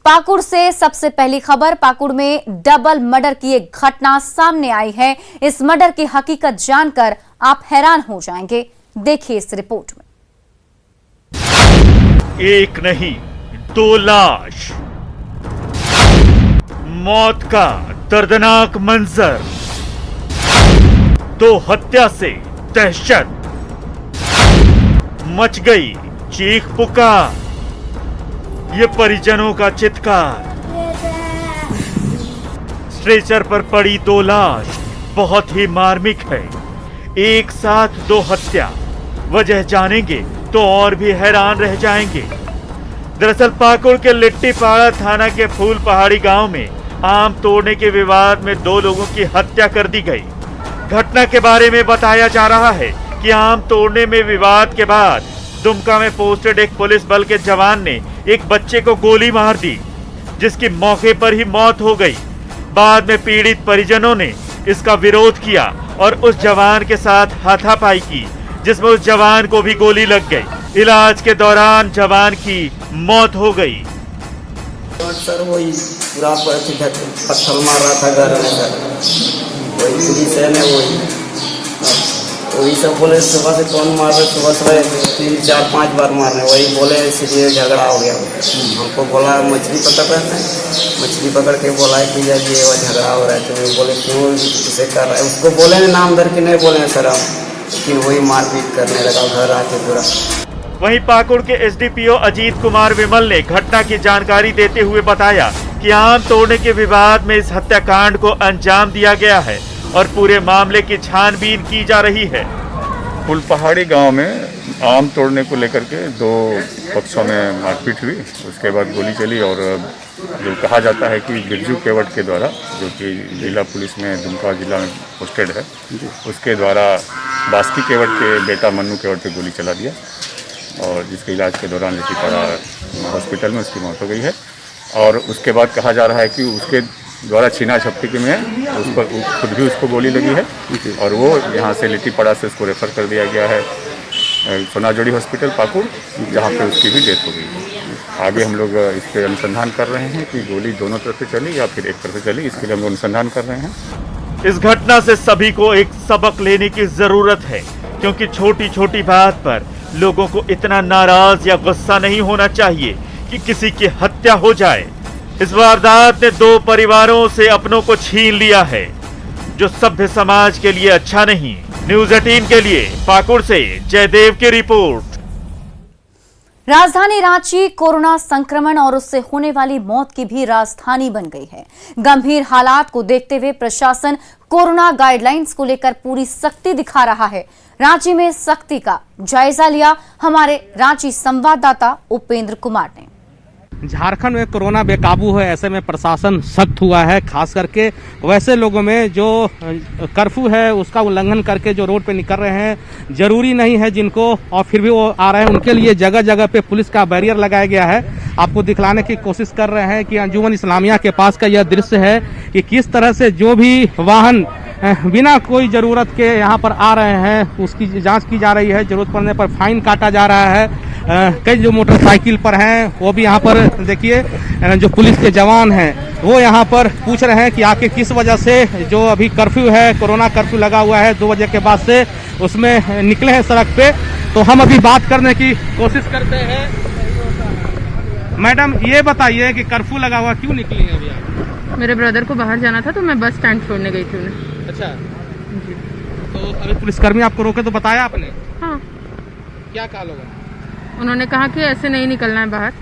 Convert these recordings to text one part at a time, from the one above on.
पाकुड़ से सबसे पहली खबर। पाकुड़ में डबल मर्डर की एक घटना सामने आई है। इस मर्डर की हकीकत जानकर आप हैरान हो जाएंगे। देखिए इस रिपोर्ट में। एक नहीं, दो लाश, मौत का दर्दनाक मंजर, दो हत्या से दहशत, मच गई चीख पुकार, ये परिजनों का चित्कार। स्ट्रेचर पर पड़ी दो लाश बहुत ही मार्मिक है। एक साथ दो हत्या, वजह जानेंगे तो और भी हैरान रह जाएंगे। दरअसल पाकुड़ के लिट्टीपाड़ा थाना के फूल पहाड़ी गांव में आम तोड़ने के विवाद में दो लोगों की हत्या कर दी गई। घटना के बारे में बताया जा रहा है कि आम तोड़ने में विवाद के बाद दुमका में पोस्टेड एक पुलिस बल के जवान ने एक बच्चे को गोली मार दी, जिसकी मौके पर ही मौत हो गई। बाद में पीड़ित परिजनों ने इसका विरोध किया और उस जवान के साथ हाथापाई की, जिसमें उस जवान को भी गोली लग गई। इलाज के दौरान जवान की मौत हो गई। सर वही पूरा पत्थर मार रहा था घर में सर, वही पुलिस है ना, वही सब बोले सुबह से कौन मार रहे, सुबह सुबह 3, 4, 5 बार मार रहे। वही बोले इसलिए झगड़ा हो गया। हमको बोला मछली पकड़ रहे थे, मछली पकड़ के बोला है कि ये वो झगड़ा हो रहा है। तो बोले क्यों इसे कर रहा है, उसको बोले नाम धर के नहीं बोले सर हम, लेकिन वही मारपीट करने लगा घर आके पूरा। वहीं पाकुड़ के एसडीपीओ अजीत कुमार विमल ने घटना की जानकारी देते हुए बताया कि आम तोड़ने के विवाद में इस हत्याकांड को अंजाम दिया गया है और पूरे मामले की छानबीन की जा रही है। फूल पहाड़ी गांव में आम तोड़ने को लेकर के दो पक्षों में मारपीट हुई। उसके बाद गोली चली और जो कहा जाता है कि बिरजू केवट के द्वारा, जो कि जिला पुलिस में दुमका जिला में पोस्टेड है, उसके द्वारा बास्की केवट के बेटा मन्नू केवट पे गोली चला दिया और जिसके इलाज के दौरान लिट्टीपाड़ा हॉस्पिटल में उसकी मौत हो गई है। और उसके बाद कहा जा रहा है कि उसके द्वारा छीना झपटी में उस पर खुद भी उसको गोली लगी है और वो यहाँ से लिट्टीपाड़ा से उसको रेफर कर दिया गया है सोनाजोड़ी हॉस्पिटल पाकुड़, जहाँ पे उसकी भी डेथ हो गई है। आगे हम लोग इस पर अनुसंधान कर रहे हैं कि गोली दोनों तरफ से चली या फिर एक तरफ से चली, इसके लिए हम लोग अनुसंधान कर रहे हैं। इस घटना से सभी को एक सबक लेने की जरूरत है, क्योंकि छोटी छोटी बात पर लोगों को इतना नाराज या गुस्सा नहीं होना चाहिए कि किसी की हत्या हो जाए। इस वारदात ने दो परिवारों से अपनों को छीन लिया है, जो सभ्य समाज के लिए अच्छा नहीं। न्यूज़ 18 के लिए पाकुड़ से जयदेव की रिपोर्ट। राजधानी रांची कोरोना संक्रमण और उससे होने वाली मौत की भी राजधानी बन गई है। गंभीर हालात को देखते हुए प्रशासन कोरोना गाइडलाइंस को लेकर पूरी सख्ती दिखा रहा है। रांची में सख्ती का जायजा लिया हमारे रांची संवाददाता उपेंद्र कुमार ने। झारखंड में कोरोना बेकाबू है, ऐसे में प्रशासन सख्त हुआ है। खास करके वैसे लोगों में जो कर्फ्यू है उसका उल्लंघन करके जो रोड पे निकल रहे हैं, जरूरी नहीं है जिनको और फिर भी वो आ रहे हैं, उनके लिए जगह जगह पे पुलिस का बैरियर लगाया गया है। आपको दिखलाने की कोशिश कर रहे हैं कि अंजुमन इस्लामिया के पास का यह दृश्य है कि किस तरह से जो भी वाहन बिना कोई जरूरत के यहाँ पर आ रहे हैं उसकी जांच की जा रही है। जरूरत पड़ने पर फाइन काटा जा रहा है। कई जो मोटरसाइकिल पर हैं वो भी यहाँ पर देखिए, जो पुलिस के जवान हैं वो यहाँ पर पूछ रहे हैं कि आके किस वजह से जो अभी कर्फ्यू है, कोरोना कर्फ्यू लगा हुआ है 2 बजे के बाद से, उसमें निकले हैं सड़क पे। तो हम अभी बात करने की कोशिश करते हैं। मैडम ये बताइए कि कर्फ्यू लगा हुआ क्यों निकली है अभी आप? मेरे ब्रदर को बाहर जाना था तो मैं बस स्टैंड छोड़ने गई थी उन्हें। अच्छा जी। तो अभी पुलिसकर्मी आपको रोके तो बताया आपने? हाँ। क्या कहा लोगों ने? उन्होंने कहा कि ऐसे नहीं निकलना है बाहर।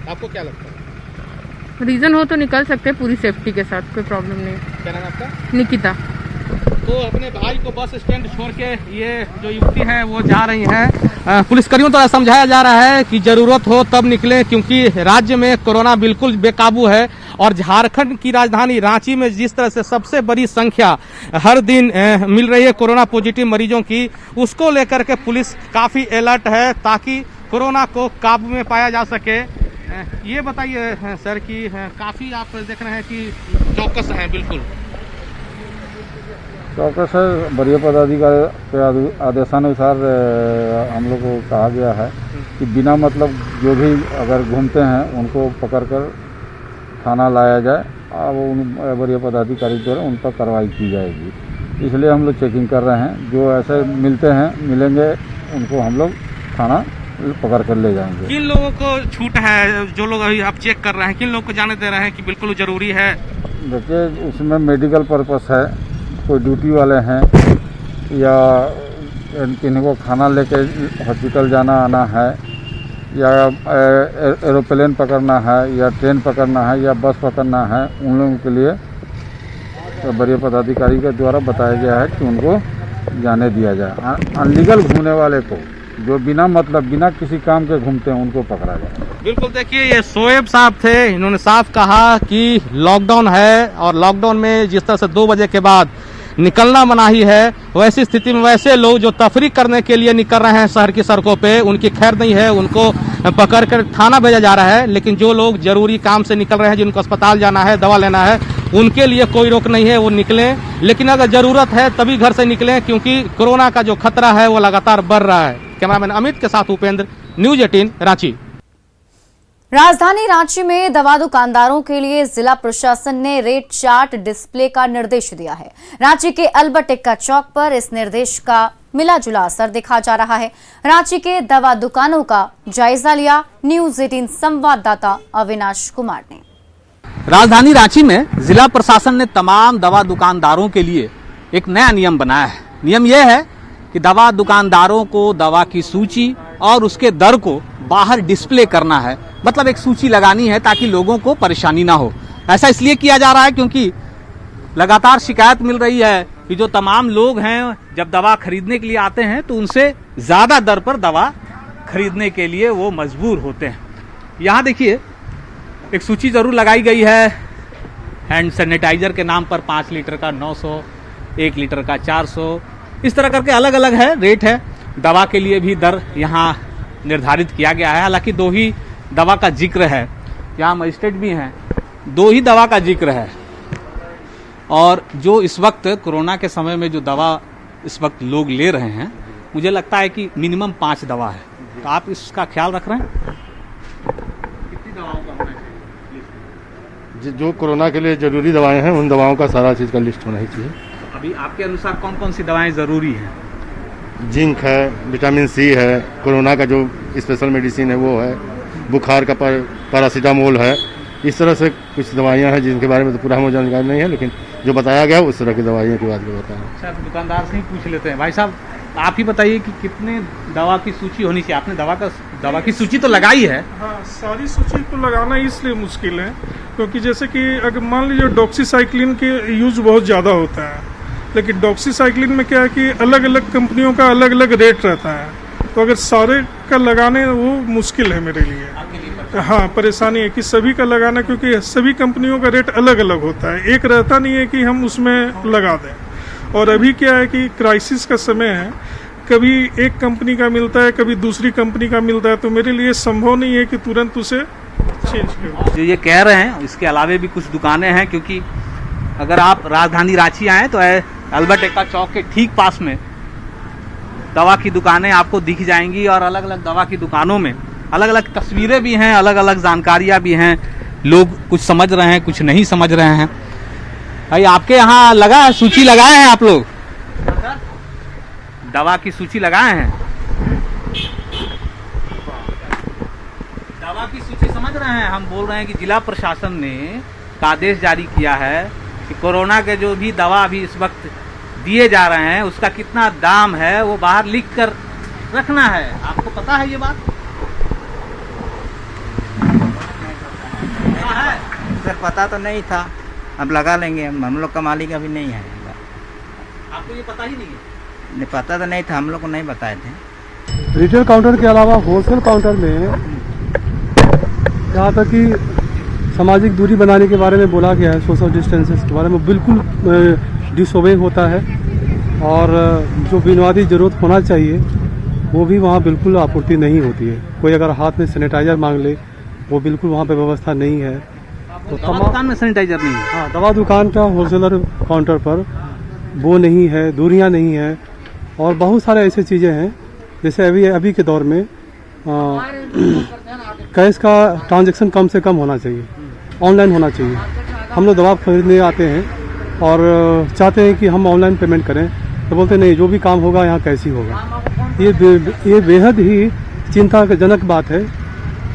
आपको क्या लगता है? रीजन हो तो निकल सकते हैं पूरी सेफ्टी के साथ, कोई प्रॉब्लम नहीं। क्या नाम आपका? निकिता। तो अपने भाई को बस स्टैंड छोड़ के ये जो युवती है वो जा रही हैं। पुलिसकर्मियों द्वारा समझाया जा रहा है कि जरूरत हो तब निकले, क्योंकि राज्य में कोरोना बिल्कुल बेकाबू है और झारखंड की राजधानी रांची में जिस तरह से सबसे बड़ी संख्या हर दिन मिल रही है कोरोना पॉजिटिव मरीजों की, उसको लेकर के पुलिस काफी अलर्ट है ताकि कोरोना को काबू में पाया जा सके। ये बताइए सर कि काफी आप देख रहे हैं कि चौकस हैं बिल्कुल। चौकस है, वरीय पदाधिकारी के आदेशानुसार हम लोग को कहा गया है कि बिना मतलब जो भी अगर घूमते हैं उनको पकड़कर थाना लाया जाए और उन वरीय पदाधिकारी द्वारा उन पर कार्रवाई की जाएगी। इसलिए हम लोग चेकिंग कर रहे हैं। जो ऐसे मिलेंगे उनको हम लोग थाना पकड़ कर ले जाएंगे। किन लोगों को छूट है, जो लोग अभी आप चेक कर रहे हैं, किन लोगों को जाने दे रहे हैं कि बिल्कुल जरूरी है? देखिए, उसमें मेडिकल पर्पस है, कोई ड्यूटी वाले हैं या किन्हीं को खाना लेके हॉस्पिटल जाना आना है या एरोप्लेन पकड़ना है या ट्रेन पकड़ना है या बस पकड़ना है, उन लोगों के लिए वरीय पदाधिकारी के द्वारा बताया गया है कि उनको जाने दिया जाए। अनलीगल घूमने वाले को, जो बिना मतलब बिना किसी काम के घूमते हैं, उनको पकड़ा जाए। बिल्कुल, देखिए ये शोएब साहब थे, इन्होंने साफ कहा कि लॉकडाउन है और लॉकडाउन में जिस तरह से 2 बजे के बाद निकलना मनाही है, वैसी स्थिति में वैसे लोग जो तफरीक करने के लिए निकल रहे हैं शहर की सड़कों पे, उनकी खैर नहीं है, उनको पकड़ कर थाना भेजा जा रहा है। लेकिन जो लोग जरूरी काम से निकल रहे हैं, जिनको अस्पताल जाना है, दवा लेना है, उनके लिए कोई रोक नहीं है, वो निकलें। लेकिन अगर जरूरत है तभी घर से निकलें, क्योंकि कोरोना का जो खतरा है वो लगातार बढ़ रहा है। कैमरामैन अमित के साथ उपेंद्र, न्यूज 18 रांची। राजधानी रांची में दवा दुकानदारों के लिए जिला प्रशासन ने रेट चार्ट डिस्प्ले का निर्देश दिया है। रांची के अल्बर्ट एक्का चौक पर इस निर्देश का मिला जुला असर देखा जा रहा है। रांची के दवा दुकानों का जायजा लिया न्यूज 18 संवाददाता अविनाश कुमार ने। राजधानी रांची में जिला प्रशासन ने तमाम दवा दुकानदारों के लिए एक नया नियम बनाया है। नियम यह है कि दवा दुकानदारों को दवा की सूची और उसके दर को बाहर डिस्प्ले करना है, मतलब एक सूची लगानी है ताकि लोगों को परेशानी ना हो। ऐसा इसलिए किया जा रहा है क्योंकि लगातार शिकायत मिल रही है कि जो तमाम लोग हैं जब दवा खरीदने के लिए आते हैं तो उनसे ज्यादा दर पर दवा खरीदने के लिए वो मजबूर होते हैं। यहाँ देखिए एक सूची जरूर लगाई गई है। हैंड सैनिटाइजर के नाम पर 5 लीटर का 900, 1 लीटर का 400, इस तरह करके अलग अलग है रेट है। दवा के लिए भी दर यहाँ निर्धारित किया गया है। हालांकि 2 ही दवा का जिक्र है, यहाँ मजिस्ट्रेट भी हैं, 2 ही दवा का जिक्र है। और जो इस वक्त कोरोना के समय में जो दवा इस वक्त लोग ले रहे हैं, मुझे लगता है कि मिनिमम 5 दवा है। तो आप इसका ख्याल रख रहे हैं? कितनी दवाओं का होना चाहिए? जो कोरोना के लिए जरूरी दवाएं हैं, उन दवाओं का सारा चीज़ का लिस्ट होना ही चाहिए। अभी आपके अनुसार कौन कौन सी दवाएं जरूरी हैं? जिंक है, विटामिन सी है, कोरोना का जो स्पेशल मेडिसिन है वो है, बुखार का पैरासीटामोल है। इस तरह से कुछ दवाइयाँ हैं जिनके बारे में तो पूरा हमें जानकारी नहीं है, लेकिन जो बताया गया उस तरह की दवाइयों की बात में बताया। अच्छा, तो दुकानदार से ही पूछ लेते हैं। भाई साहब, आप ही बताइए कि कितने दवा की सूची होनी चाहिए? आपने दवा की सूची तो लगाई है। हाँ, सारी सूची को लगाना इसलिए मुश्किल है क्योंकि जैसे कि अगर मान लीजिए डॉक्सीसाइक्लिन के यूज बहुत ज़्यादा होता है, लेकिन डॉक्सीसाइक्लिन में क्या है कि अलग अलग कंपनियों का अलग अलग रेट रहता है, तो अगर सारे का लगाने वो मुश्किल है मेरे लिए। हाँ, परेशानी है कि सभी का लगाना, क्योंकि सभी कंपनियों का रेट अलग अलग होता है, एक रहता नहीं है कि हम उसमें लगा दें। और अभी क्या है कि क्राइसिस का समय है, कभी एक कंपनी का मिलता है, कभी दूसरी कंपनी का मिलता है, तो मेरे लिए संभव नहीं है कि तुरंत उसे चेंज करें। जो ये कह रहे हैं इसके अलावे भी कुछ दुकानें हैं, क्योंकि अगर आप राजधानी रांची आए तो अल्बर्ट एक्का चौक के ठीक पास में दवा की दुकानें आपको दिख जाएंगी और अलग अलग दवा की दुकानों में अलग अलग तस्वीरें भी हैं, अलग अलग जानकारियां भी हैं। लोग कुछ समझ रहे हैं, कुछ नहीं समझ रहे हैं। भाई, आपके यहाँ लगा है, सूची लगाए हैं आप लोग? दवा की सूची लगाए हैं? दवा की सूची समझ रहे हैं? हम बोल रहे हैं कि जिला प्रशासन ने आदेश जारी किया है कि कोरोना के जो भी दवा अभी इस वक्त दिए जा रहे हैं उसका कितना दाम है वो बाहर लिख कर रखना है। आपको पता है ये बात? सर, पता तो नहीं था, अब लगा लेंगे। हम लोग का मालिक अभी नहीं है। आपको ये पता ही नहीं है? नहीं, पता तो नहीं था, हम लोग को नहीं बताए थे। रिटेल काउंटर के अलावा होलसेल काउंटर में जहाँ तक कि सामाजिक दूरी बनाने के बारे में बोला गया है, सोशल डिस्टेंसेस के बारे में बिल्कुल डिसओबे होता है। और जो बुनियादी ज़रूरत होना चाहिए वो भी वहाँ बिल्कुल आपूर्ति नहीं होती है। कोई अगर हाथ में सैनिटाइजर मांग ले, वो बिल्कुल वहाँ पे व्यवस्था नहीं है। तो दवा दुकान में सैनिटाइजर नहीं है? हाँ, दवा दुकान का होलसेलर काउंटर पर वो नहीं है, दूरियां नहीं है और बहुत सारे ऐसे चीज़ें हैं जैसे अभी के दौर में कैश का ट्रांजैक्शन कम से कम होना चाहिए, ऑनलाइन होना चाहिए। हम लोग दवा खरीदने आते हैं और चाहते हैं कि हम ऑनलाइन पेमेंट करें, तो बोलते नहीं, जो भी काम होगा यहाँ कैसे ही होगा। ये बेहद ही चिंताजनक बात है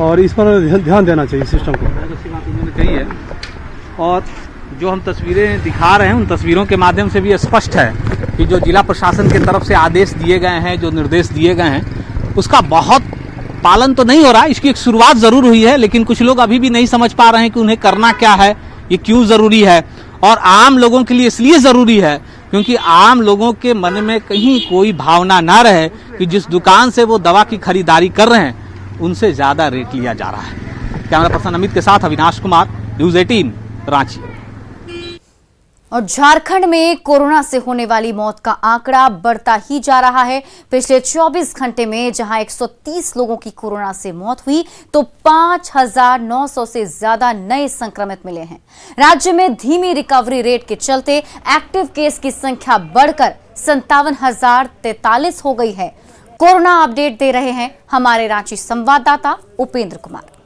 और इस पर ध्यान देना चाहिए सिस्टम को। अच्छी बात उन्होंने कही है और जो हम तस्वीरें दिखा रहे हैं उन तस्वीरों के माध्यम से भी स्पष्ट है कि जो जिला प्रशासन की तरफ से आदेश दिए गए हैं, जो निर्देश दिए गए हैं, उसका बहुत पालन तो नहीं हो रहा। इसकी एक शुरुआत जरूर हुई है, लेकिन कुछ लोग अभी भी नहीं समझ पा रहे हैं कि उन्हें करना क्या है, ये क्यों जरूरी है। और आम लोगों के लिए इसलिए जरूरी है क्योंकि आम लोगों के मन में कहीं कोई भावना ना रहे कि जिस दुकान से वो दवा की खरीदारी कर रहे हैं उनसे ज्यादा रेट लिया जा रहा है। कैमरा पर्सन अमित के साथ अविनाश कुमार, न्यूज 18 रांची। और झारखंड में कोरोना से होने वाली मौत का आंकड़ा बढ़ता ही जा रहा है। पिछले 24 घंटे में जहां 130 लोगों की कोरोना से मौत हुई तो 5,900 से ज्यादा नए संक्रमित मिले हैं। राज्य में धीमी रिकवरी रेट के चलते एक्टिव केस की संख्या बढ़कर 57,043 हो गई है। कोरोना अपडेट दे रहे हैं हमारे रांची संवाददाता उपेंद्र कुमार।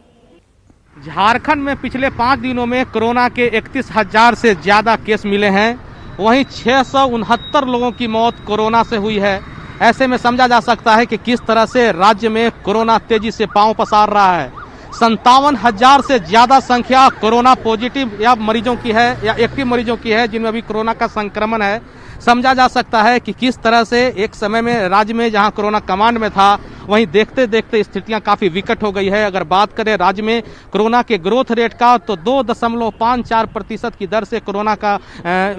झारखंड में पिछले 5 दिनों में कोरोना के 31,000 से ज्यादा केस मिले हैं। वहीं 669 लोगों की मौत कोरोना से हुई है। ऐसे में समझा जा सकता है कि किस तरह से राज्य में कोरोना तेजी से पांव पसार रहा है। 57,000 से ज्यादा संख्या कोरोना पॉजिटिव या मरीजों की है या एक्टिव मरीजों की है जिनमें अभी कोरोना का संक्रमण है। समझा जा सकता है कि किस तरह से एक समय में राज्य में जहां कोरोना कमांड में था वहीं देखते देखते स्थितियां काफी विकट हो गई है। अगर बात करें राज्य में कोरोना के ग्रोथ रेट का तो 2.54% की दर से कोरोना का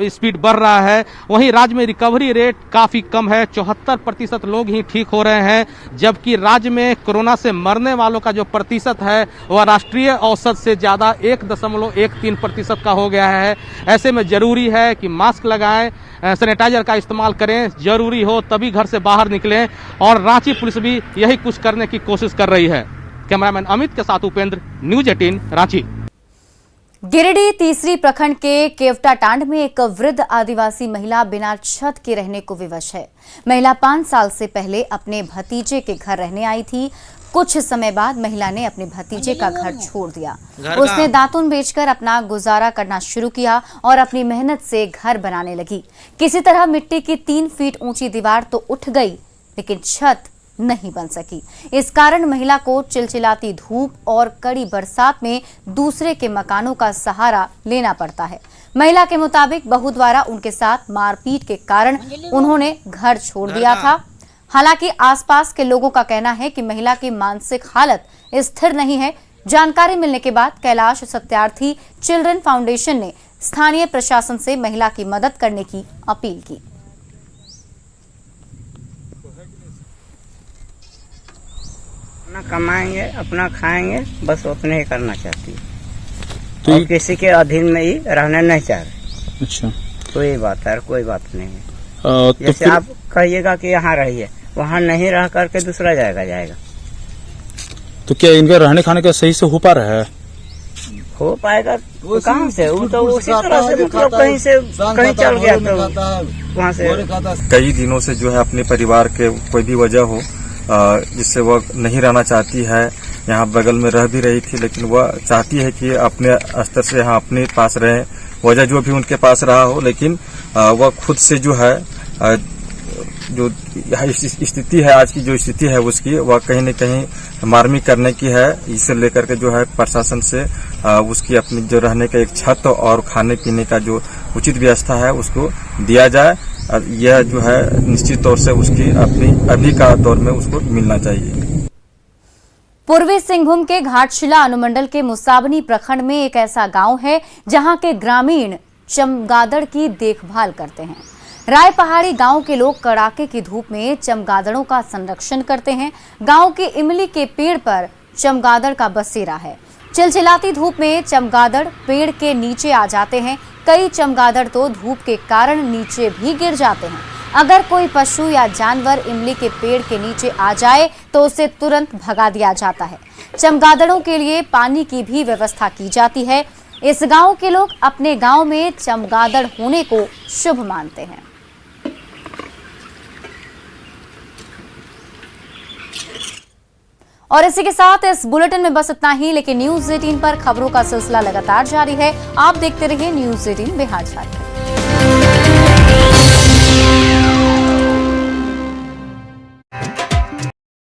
स्पीड बढ़ रहा है। वहीं राज्य में रिकवरी रेट काफी कम है, 74% लोग ही ठीक हो रहे हैं, जबकि राज्य में कोरोना से मरने वालों का जो प्रतिशत है वह राष्ट्रीय औसत से ज्यादा 1.13% का हो गया है। ऐसे में जरूरी है कि मास्क लगाएं, सैनिटाइजर का इस्तेमाल करें, जरूरी हो तभी घर से बाहर निकलें और रांची पुलिस भी यही कुछ करने की कोशिश कर रही है। कैमरामैन अमित के साथ उपेंद्र, न्यूज 18 रांची। गिरिडीह तीसरी प्रखंड के केवटा टांड में एक वृद्ध आदिवासी महिला बिना छत के रहने को विवश है। महिला 5 साल से पहले अपने भतीजे के घर रहने आई थी। कुछ समय बाद महिला ने अपने भतीजे का घर छोड़ दिया। उसने दातुन बेचकर अपना गुजारा करना शुरू किया और अपनी मेहनत से घर बनाने लगी। किसी तरह मिट्टी की 3 फीट ऊंची दीवार तो उठ गई, लेकिन छत नहीं बन सकी। इस कारण महिला को चिलचिलाती धूप और कड़ी बरसात में दूसरे के मकानों का सहारा लेना पड़ता है। महिला के मुताबिक बहू द्वारा उनके साथ मारपीट के कारण उन्होंने घर छोड़ दिया था। हालांकि आसपास के लोगों का कहना है कि महिला की मानसिक हालत स्थिर नहीं है। जानकारी मिलने के बाद कैलाश सत्यार्थी चिल्ड्रन फाउंडेशन ने स्थानीय प्रशासन से महिला की मदद करने की अपील की। अपना कमाएंगे, अपना खाएंगे, बस उतने ही करना चाहती है तो और किसी के अधीन में ही रहना नहीं चाह रहे। अच्छा, कोई बात है, कोई बात नहीं है। तो जैसे आप कहिएगा कि यहाँ रहिए, वहाँ नहीं रह करके दूसरा जाएगा। तो क्या इनका रहने खाने का सही से हो पा रहा है? हो पाएगा तो कहाँ से? वो तो उसी तरह से मतलब कहीं से कहीं चल गया तो वहाँ से। कई दिनों से जो है अपने परिवार के कोई भी वजह हो जिससे वह नहीं रहना चाहती है, यहाँ बगल में रह भी रही थी, लेकिन वह चाहती है कि अपने स्तर से यहाँ अपने पास रहे, वजह जो भी उनके पास रहा हो, लेकिन वह खुद से जो है जो स्थिति है, आज की जो स्थिति है उसकी, वह कहीं न कहीं मार्मिक करने की है। इसे लेकर के जो है प्रशासन से उसकी अपनी जो रहने का एक छत और खाने पीने का जो उचित व्यवस्था है उसको दिया जाए। यह जो है निश्चित तौर से उसकी अपनी अभी का दौर में उसको मिलना चाहिए। पूर्वी सिंहभूम के घाटशिला अनुमंडल के मुसाबनी प्रखंड में एक ऐसा गांव है जहां के ग्रामीण चमगादड़ की देखभाल करते हैं। राय पहाड़ी गांव के लोग कड़ाके की धूप में चमगादड़ों का संरक्षण करते हैं। गांव के इमली के पेड़ पर चमगादड़ का बसेरा है। चिलचिलाती धूप में चमगादड़ पेड़ के नीचे आ जाते हैं। कई चमगादड़ तो धूप के कारण नीचे भी गिर जाते हैं। अगर कोई पशु या जानवर इमली के पेड़ के नीचे आ जाए तो उसे तुरंत भगा दिया जाता है। चमगादड़ों के लिए पानी की भी व्यवस्था की जाती है। इस गांव के लोग अपने गांव में चमगादड़ होने को शुभ मानते हैं। और इसी के साथ इस बुलेटिन में बस इतना ही, लेकिन न्यूज 18 पर खबरों का सिलसिला लगातार जारी है। आप देखते रहिए न्यूज 18 बिहार झारखंड।